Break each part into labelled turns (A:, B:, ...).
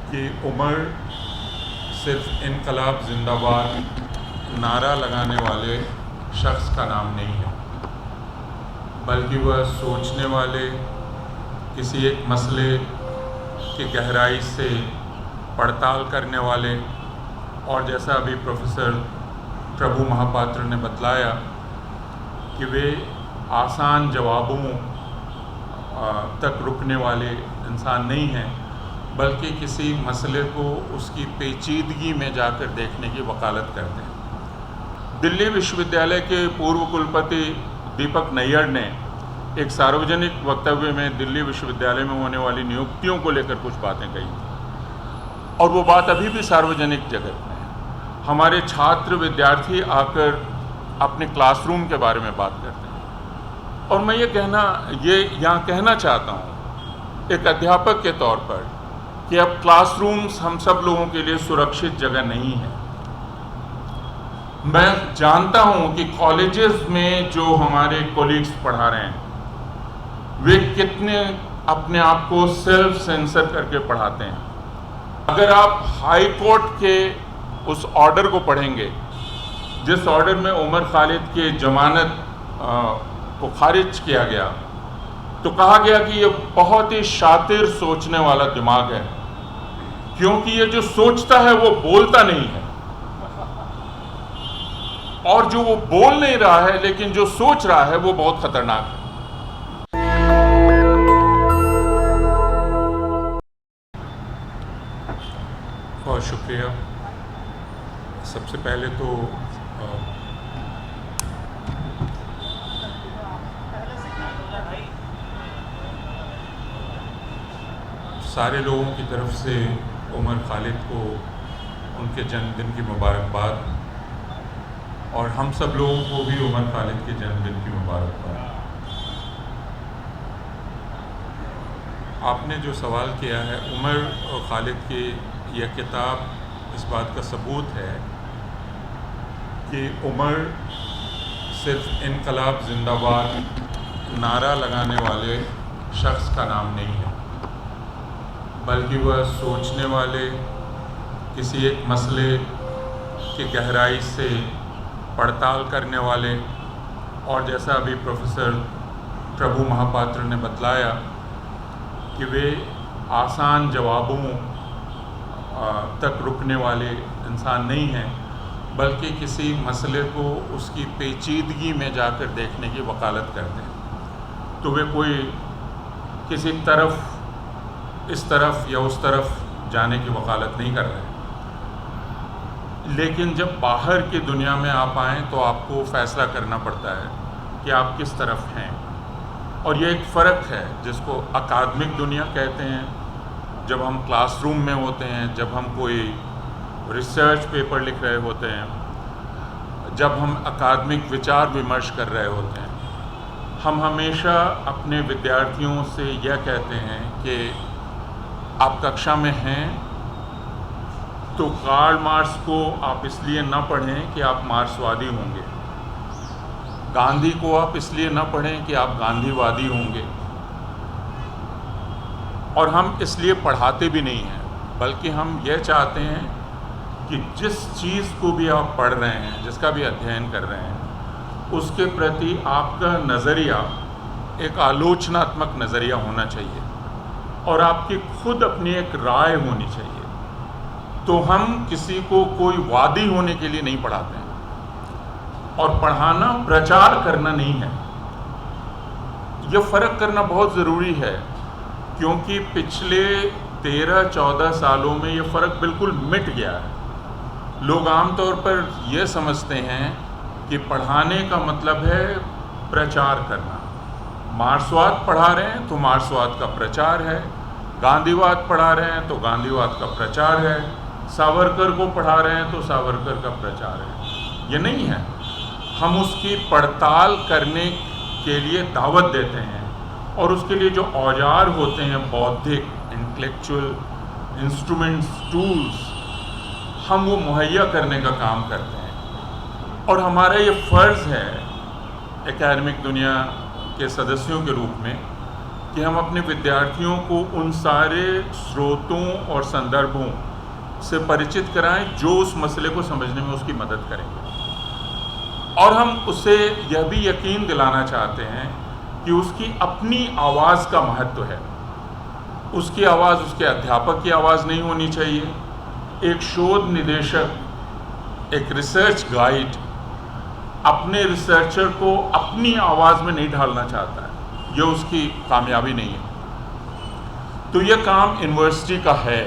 A: कि उमर सिर्फ इनकलाब जिंदाबाद नारा लगाने वाले शख्स का नाम नहीं है, बल्कि वह सोचने वाले, किसी एक मसले की गहराई से पड़ताल करने वाले, और जैसा अभी प्रोफेसर प्रभु महापात्र ने बतलाया कि वे आसान जवाबों तक रुकने वाले इंसान नहीं हैं, बल्कि किसी मसले को उसकी पेचीदगी में जाकर देखने की वकालत करते हैं। दिल्ली विश्वविद्यालय के पूर्व कुलपति दीपक नैयर ने एक सार्वजनिक वक्तव्य में दिल्ली विश्वविद्यालय में होने वाली नियुक्तियों को लेकर कुछ बातें कही थी, और वो बात अभी भी सार्वजनिक जगत में है। हमारे छात्र विद्यार्थी आकर अपने क्लासरूम के बारे में बात करते हैं, और मैं ये यहाँ कहना चाहता हूँ एक अध्यापक के तौर पर कि अब क्लासरूम्स हम सब लोगों के लिए सुरक्षित जगह नहीं है। मैं जानता हूँ कि कॉलेजेस में जो हमारे कोलीग्स पढ़ा रहे हैं वे कितने अपने आप को सेल्फ सेंसर करके पढ़ाते हैं। अगर आप हाई कोर्ट के उस ऑर्डर को पढ़ेंगे जिस ऑर्डर में उमर खालिद की जमानत को खारिज किया गया, तो कहा गया कि ये बहुत ही शातिर सोचने वाला दिमाग है, क्योंकि ये जो सोचता है वो बोलता नहीं है, और जो वो बोल नहीं रहा है लेकिन जो सोच रहा है वो बहुत खतरनाक है। बहुत शुक्रिया। सबसे पहले तो सारे लोगों की तरफ से उमर खालिद को उनके जन्मदिन की मुबारकबाद, और हम सब लोगों को भी उमर खालिद के जन्मदिन की मुबारकबाद। आपने जो सवाल किया है, उमर खालिद की यह किताब इस बात का सबूत है कि उमर सिर्फ इनकलाब जिंदाबाद नारा लगाने वाले शख्स का नाम नहीं है, बल्कि वह सोचने वाले, किसी एक मसले की गहराई से पड़ताल करने वाले, और जैसा अभी प्रोफेसर प्रभु महापात्र ने बतलाया कि वे आसान जवाबों तक रुकने वाले इंसान नहीं हैं, बल्कि किसी मसले को उसकी पेचीदगी में जाकर देखने की वकालत करते हैं। तो वे कोई किसी तरफ, इस तरफ या उस तरफ जाने की वकालत नहीं कर रहे, लेकिन जब बाहर की दुनिया में आप आएँ तो आपको फैसला करना पड़ता है कि आप किस तरफ हैं। और ये एक फ़र्क है जिसको अकादमिक दुनिया कहते हैं, जब हम क्लासरूम में होते हैं, जब हम कोई रिसर्च पेपर लिख रहे होते हैं, जब हम अकादमिक विचार विमर्श कर रहे होते हैं, हम हमेशा अपने विद्यार्थियों से यह कहते हैं कि आप कक्षा में हैं तो कार्ल मार्क्स को आप इसलिए न पढ़ें कि आप मार्क्सवादी होंगे, गांधी को आप इसलिए न पढ़ें कि आप गांधीवादी होंगे। और हम इसलिए पढ़ाते भी नहीं हैं, बल्कि हम यह चाहते हैं कि जिस चीज़ को भी आप पढ़ रहे हैं, जिसका भी अध्ययन कर रहे हैं, उसके प्रति आपका नज़रिया एक आलोचनात्मक नज़रिया होना चाहिए, और आपकी खुद अपनी एक राय होनी चाहिए। तो हम किसी को कोई वादी होने के लिए नहीं पढ़ाते हैं, और पढ़ाना प्रचार करना नहीं है। यह फ़र्क करना बहुत ज़रूरी है, क्योंकि पिछले 13-14 सालों में ये फ़र्क बिल्कुल मिट गया है। लोग आमतौर पर यह समझते हैं कि पढ़ाने का मतलब है प्रचार करना। मार्क्सवाद पढ़ा रहे हैं तो मार्क्सवाद का प्रचार है, गांधीवाद पढ़ा रहे हैं तो गांधीवाद का प्रचार है, सावरकर को पढ़ा रहे हैं तो सावरकर का प्रचार है। ये नहीं है। हम उसकी पड़ताल करने के लिए दावत देते हैं, और उसके लिए जो औजार होते हैं, बौद्धिक, इंटेलेक्चुअल इंस्ट्रूमेंट्स, टूल्स, हम वो मुहैया करने का काम करते हैं। और हमारा ये फ़र्ज़ है एकेडमिक दुनिया के सदस्यों के रूप में कि हम अपने विद्यार्थियों को उन सारे स्रोतों और संदर्भों से परिचित कराएं जो उस मसले को समझने में उसकी मदद करेंगे। और हम उसे यह भी यकीन दिलाना चाहते हैं कि उसकी अपनी आवाज़ का महत्व है। उसकी आवाज़ उसके अध्यापक की आवाज़ नहीं होनी चाहिए। एक शोध निदेशक, एक रिसर्च गाइड अपने रिसर्चर को अपनी आवाज़ में नहीं ढालना चाहता है, यह उसकी कामयाबी नहीं है। तो यह काम यूनिवर्सिटी का है।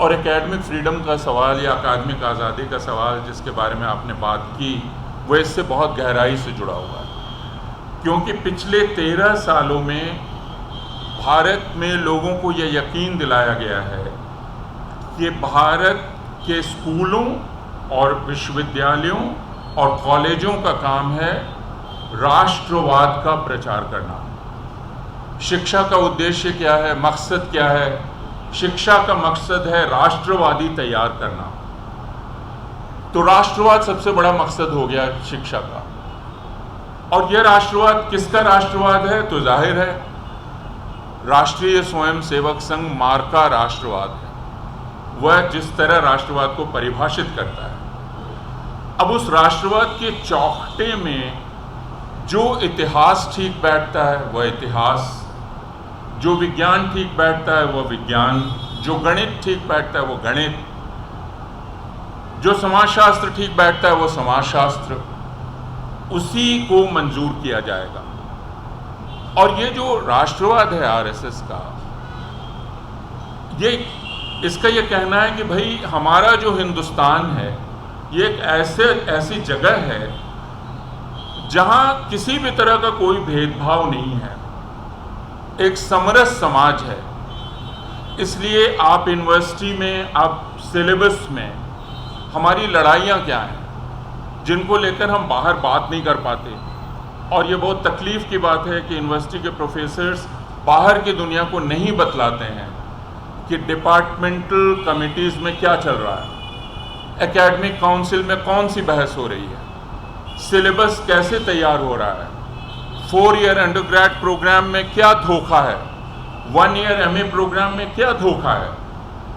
A: और एकेडमिक फ्रीडम का सवाल या अकादमिक आज़ादी का सवाल जिसके बारे में आपने बात की, वो इससे बहुत गहराई से जुड़ा हुआ है। क्योंकि पिछले 13 सालों में भारत में लोगों को यह यकीन दिलाया गया है कि भारत के स्कूलों और विश्वविद्यालयों और कॉलेजों का काम है राष्ट्रवाद का प्रचार करना। शिक्षा का उद्देश्य क्या है, मकसद क्या है? शिक्षा का मकसद है राष्ट्रवादी तैयार करना। तो राष्ट्रवाद सबसे बड़ा मकसद हो गया शिक्षा का। और यह राष्ट्रवाद किसका राष्ट्रवाद है? तो जाहिर है राष्ट्रीय स्वयंसेवक संघ मार्का राष्ट्रवाद है। वह जिस तरह राष्ट्रवाद को परिभाषित करता है, अब उस राष्ट्रवाद के चौखटे में जो इतिहास ठीक बैठता है वह इतिहास, जो विज्ञान ठीक बैठता है वह विज्ञान, जो गणित ठीक बैठता है वो गणित, जो समाजशास्त्र ठीक बैठता है वो समाजशास्त्र, उसी को मंजूर किया जाएगा। और ये जो राष्ट्रवाद है आरएसएस का, ये इसका ये कहना है कि भाई हमारा जो हिंदुस्तान है ये एक ऐसी जगह है जहां किसी भी तरह का कोई भेदभाव नहीं है, एक समरस समाज है। इसलिए आप यूनिवर्सिटी में, आप सिलेबस में हमारी लड़ाइयाँ क्या हैं जिनको लेकर हम बाहर बात नहीं कर पाते। और ये बहुत तकलीफ़ की बात है कि यूनिवर्सिटी के प्रोफेसर्स बाहर की दुनिया को नहीं बतलाते हैं कि डिपार्टमेंटल कमिटीज़ में क्या चल रहा है, एकेडमिक काउंसिल में कौन सी बहस हो रही है, सिलेबस कैसे तैयार हो रहा है, 4 ईयर अंडरग्रेड प्रोग्राम में क्या धोखा है, 1 ईयर एमए प्रोग्राम में क्या धोखा है,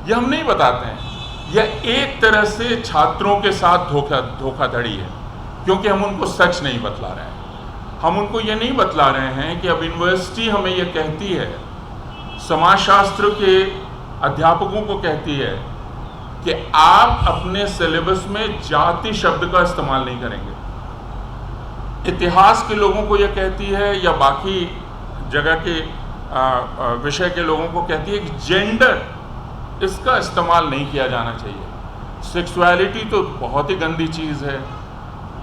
A: यह हम नहीं बताते हैं। यह एक तरह से छात्रों के साथ धोखाधड़ी है, क्योंकि हम उनको सच नहीं बतला रहे हैं। हम उनको ये नहीं बतला रहे हैं कि अब यूनिवर्सिटी हमें यह कहती है, समाजशास्त्र के अध्यापकों को कहती है कि आप अपने सिलेबस में जाति शब्द का इस्तेमाल नहीं करेंगे। इतिहास के लोगों को यह कहती है, या बाकी जगह के विषय के लोगों को कहती है कि जेंडर, इसका इस्तेमाल नहीं किया जाना चाहिए। सेक्सुअलिटी तो बहुत ही गंदी चीज़ है,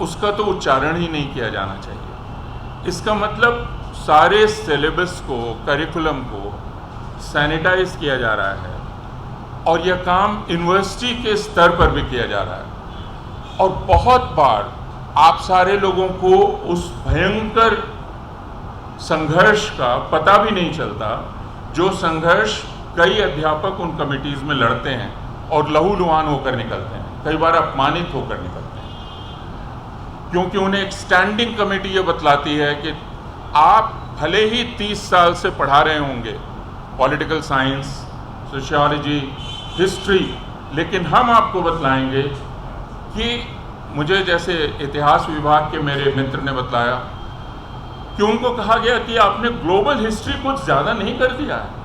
A: उसका तो उच्चारण ही नहीं किया जाना चाहिए। इसका मतलब सारे सिलेबस को, करिकुलम को सैनिटाइज किया जा रहा है, और यह काम यूनिवर्सिटी के स्तर पर भी किया जा रहा है। और बहुत बार आप सारे लोगों को उस भयंकर संघर्ष का पता भी नहीं चलता, जो संघर्ष कई अध्यापक उन कमिटीज़ में लड़ते हैं और लहूलुहान होकर निकलते हैं, कई बार अपमानित होकर निकलते हैं। क्योंकि उन्हें एक स्टैंडिंग कमेटी ये बतलाती है कि आप भले ही 30 साल से पढ़ा रहे होंगे पॉलिटिकल साइंस, सोशियोलॉजी, हिस्ट्री, लेकिन हम आपको बतलाएंगे कि, मुझे जैसे इतिहास विभाग के मेरे मित्र ने बतलाया कि उनको कहा गया कि आपने ग्लोबल हिस्ट्री कुछ ज़्यादा नहीं कर दिया है।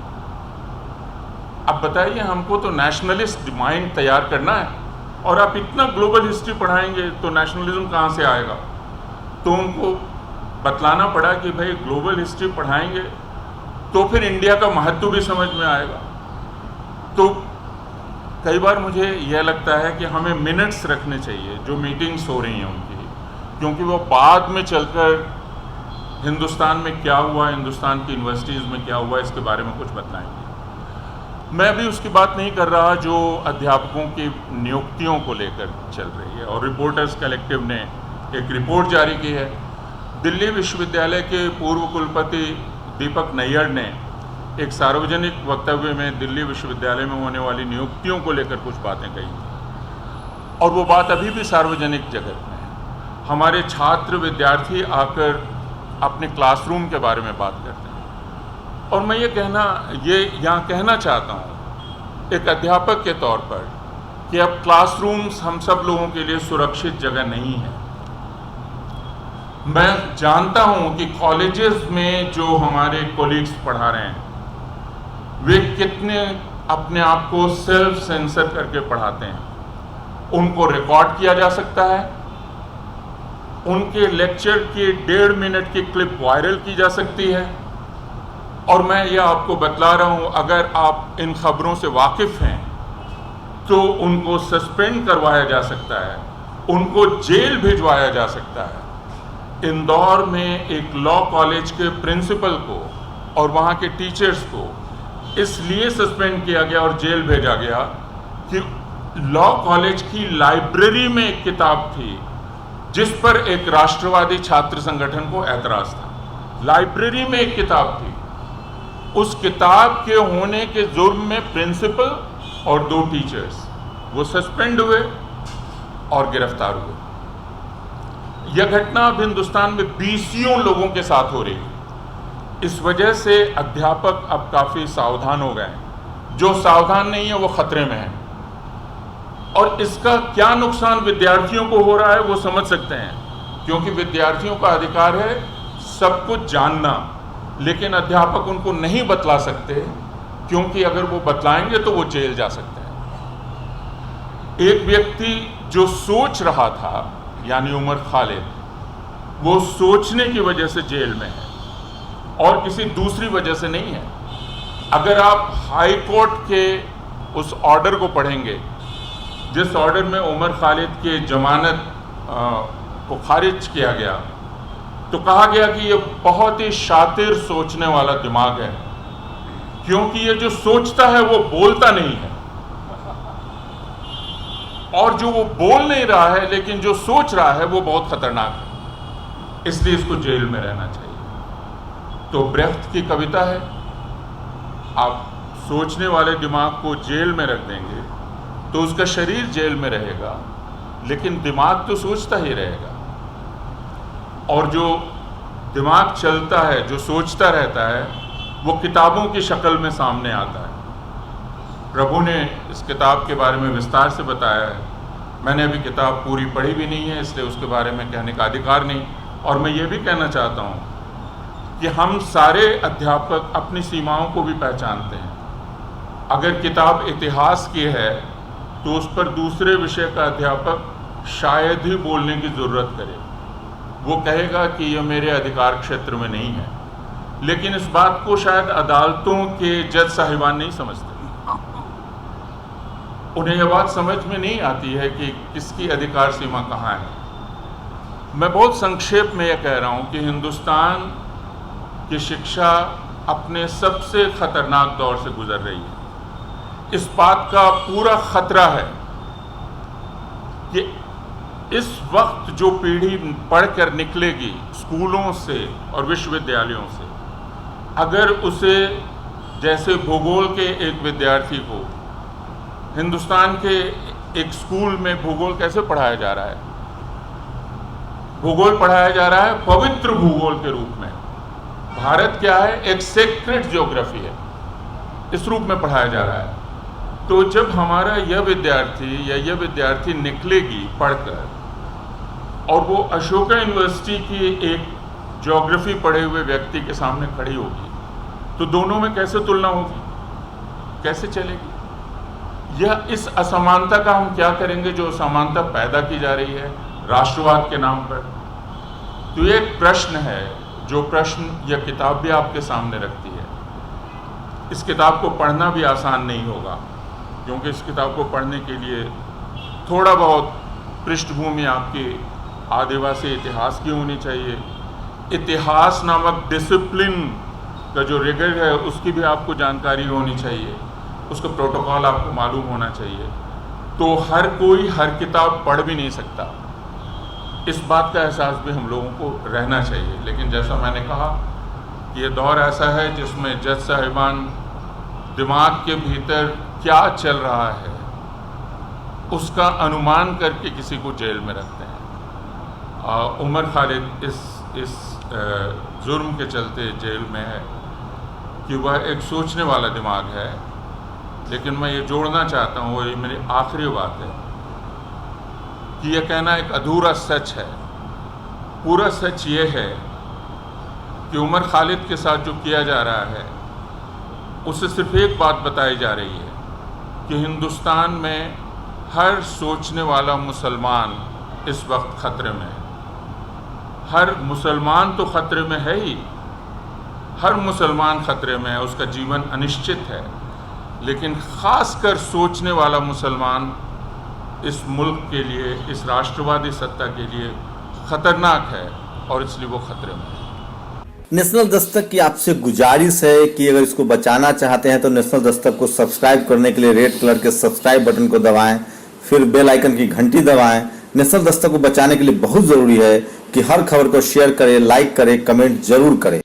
A: अब बताइए, हमको तो नेशनलिस्ट माइंड तैयार करना है, और आप इतना ग्लोबल हिस्ट्री पढ़ाएंगे तो नेशनलिज्म कहाँ से आएगा? तो उनको बतलाना पड़ा कि भाई ग्लोबल हिस्ट्री पढ़ाएंगे तो फिर इंडिया का महत्व भी समझ में आएगा। तो कई बार मुझे यह लगता है कि हमें मिनट्स रखने चाहिए जो मीटिंग्स हो रही हैं उनकी, क्योंकि वो बाद में चलकर हिंदुस्तान में क्या हुआ, हिंदुस्तान की यूनिवर्सिटीज़ में क्या हुआ, इसके बारे में कुछ बताएंगे। मैं भी उसकी बात नहीं कर रहा जो अध्यापकों की नियुक्तियों को लेकर चल रही है। और रिपोर्टर्स कलेक्टिव ने एक रिपोर्ट जारी की है। दिल्ली विश्वविद्यालय के पूर्व कुलपति दीपक नैयर ने एक सार्वजनिक वक्तव्य में दिल्ली विश्वविद्यालय में होने वाली नियुक्तियों को लेकर कुछ बातें कही, और वो बात अभी भी सार्वजनिक जगत में है। हमारे छात्र विद्यार्थी आकर अपने क्लासरूम के बारे में बात करते हैं, और मैं ये यहाँ कहना चाहता हूँ एक अध्यापक के तौर पर कि अब क्लासरूम्स हम सब लोगों के लिए सुरक्षित जगह नहीं है। मैं जानता हूँ कि कॉलेजेस में जो हमारे कोलीग्स पढ़ा रहे हैं वे कितने अपने आप को सेल्फ सेंसर करके पढ़ाते हैं। उनको रिकॉर्ड किया जा सकता है, उनके लेक्चर की 1.5 मिनट की क्लिप वायरल की जा सकती है। और मैं ये आपको बतला रहा हूँ, अगर आप इन खबरों से वाकिफ़ हैं तो उनको सस्पेंड करवाया जा सकता है, उनको जेल भिजवाया जा सकता है। इंदौर में एक लॉ कॉलेज के प्रिंसिपल को और वहाँ के टीचर्स को इसलिए सस्पेंड किया गया और जेल भेजा गया कि लॉ कॉलेज की लाइब्रेरी में एक किताब थी जिस पर एक राष्ट्रवादी छात्र संगठन को ऐतराज़ था। लाइब्रेरी में एक किताब थी, उस किताब के होने के जुर्म में प्रिंसिपल और 2 टीचर्स वो सस्पेंड हुए और गिरफ्तार हुए। यह घटना अब हिंदुस्तान में 20 लोगों के साथ हो रही है। इस वजह से अध्यापक अब काफ़ी सावधान हो गए हैं। जो सावधान नहीं है वो खतरे में है। और इसका क्या नुकसान विद्यार्थियों को हो रहा है वो समझ सकते हैं, क्योंकि विद्यार्थियों का अधिकार है सब कुछ जानना, लेकिन अध्यापक उनको नहीं बतला सकते, क्योंकि अगर वो बतलाएंगे तो वो जेल जा सकते हैं। एक व्यक्ति जो सोच रहा था, यानी उमर खालिद, वो सोचने की वजह से जेल में है और किसी दूसरी वजह से नहीं है। अगर आप हाई कोर्ट के उस ऑर्डर को पढ़ेंगे जिस ऑर्डर में उमर खालिद की जमानत को खारिज किया गया, तो कहा गया कि ये बहुत ही शातिर सोचने वाला दिमाग है, क्योंकि ये जो सोचता है वो बोलता नहीं है, और जो वो बोल नहीं रहा है लेकिन जो सोच रहा है वो बहुत खतरनाक है, इसलिए इसको जेल में रहना चाहिए। तो ब्रेख्त की कविता है, आप सोचने वाले दिमाग को जेल में रख देंगे तो उसका शरीर जेल में रहेगा, लेकिन दिमाग तो सोचता ही रहेगा। और जो दिमाग चलता है, जो सोचता रहता है, वो किताबों की शक्ल में सामने आता है। प्रभु ने इस किताब के बारे में विस्तार से बताया है। मैंने अभी किताब पूरी पढ़ी भी नहीं है, इसलिए उसके बारे में कहने का अधिकार नहीं। और मैं ये भी कहना चाहता हूँ कि हम सारे अध्यापक अपनी सीमाओं को भी पहचानते हैं। अगर किताब इतिहास की है तो उस पर दूसरे विषय का अध्यापक शायद ही बोलने की ज़रूरत करे। वो कहेगा कि ये मेरे अधिकार क्षेत्र में नहीं है, लेकिन इस बात को शायद अदालतों के जज साहिबान नहीं समझते। उन्हें यह बात समझ में नहीं आती है कि किसकी अधिकार सीमा कहाँ है। मैं बहुत संक्षेप में यह कह रहा हूँ कि हिंदुस्तान की शिक्षा अपने सबसे खतरनाक दौर से गुजर रही है। इस बात का पूरा खतरा है कि इस वक्त जो पीढ़ी पढ़कर निकलेगी स्कूलों से और विश्वविद्यालयों से, अगर उसे जैसे भूगोल के एक विद्यार्थी को हिंदुस्तान के एक स्कूल में भूगोल कैसे पढ़ाया जा रहा है, भूगोल पढ़ाया जा रहा है पवित्र भूगोल के रूप में। भारत क्या है, एक सेक्रेड ज्योग्राफी है, इस रूप में पढ़ाया जा रहा है। तो जब हमारा यह विद्यार्थी या यह विद्यार्थी निकलेगी पढ़कर और वो अशोका यूनिवर्सिटी की एक ज्योग्राफी पढ़े हुए व्यक्ति के सामने खड़ी होगी, तो दोनों में कैसे तुलना होगी, कैसे चलेगी? यह इस असमानता का हम क्या करेंगे जो असमानता पैदा की जा रही है राष्ट्रवाद के नाम पर? तो ये एक प्रश्न है, जो प्रश्न यह किताब भी आपके सामने रखती है। इस किताब को पढ़ना भी आसान नहीं होगा, क्योंकि इस किताब को पढ़ने के लिए थोड़ा बहुत पृष्ठभूमि आपकी आदिवासी इतिहास की होनी चाहिए। इतिहास नामक डिसिप्लिन का जो रिगर है उसकी भी आपको जानकारी होनी चाहिए, उसका प्रोटोकॉल आपको मालूम होना चाहिए। तो हर कोई हर किताब पढ़ भी नहीं सकता, इस बात का एहसास भी हम लोगों को रहना चाहिए। लेकिन जैसा मैंने कहा कि ये दौर ऐसा है जिसमें जज साहिबान दिमाग के भीतर क्या चल रहा है उसका अनुमान करके किसी को जेल में रखते हैं। उमर खालिद इस जुर्म के चलते जेल में है। कि वह एक सोचने वाला दिमाग है, लेकिन मैं ये जोड़ना चाहता हूँ, और ये मेरी आखिरी बात है, कि यह कहना एक अधूरा सच है। पूरा सच ये है कि उमर खालिद के साथ जो किया जा रहा है उससे सिर्फ एक बात बताई जा रही है कि हिंदुस्तान में हर सोचने वाला मुसलमान इस वक्त ख़तरे में है। हर मुसलमान तो ख़तरे में है ही, हर मुसलमान ख़तरे में है, उसका जीवन अनिश्चित है। लेकिन ख़ासकर सोचने वाला मुसलमान इस मुल्क के लिए, इस राष्ट्रवादी सत्ता के लिए ख़तरनाक है, और इसलिए वो ख़तरे में है।
B: नेशनल दस्तक की आपसे गुजारिश है कि अगर इसको बचाना चाहते हैं तो नेशनल दस्तक को सब्सक्राइब करने के लिए रेड कलर के सब्सक्राइब बटन को दबाएं, फिर बेल आइकन की घंटी दबाएं। नेशनल दस्तक को बचाने के लिए बहुत ज़रूरी है कि हर खबर को शेयर करें, लाइक करें, कमेंट जरूर करें।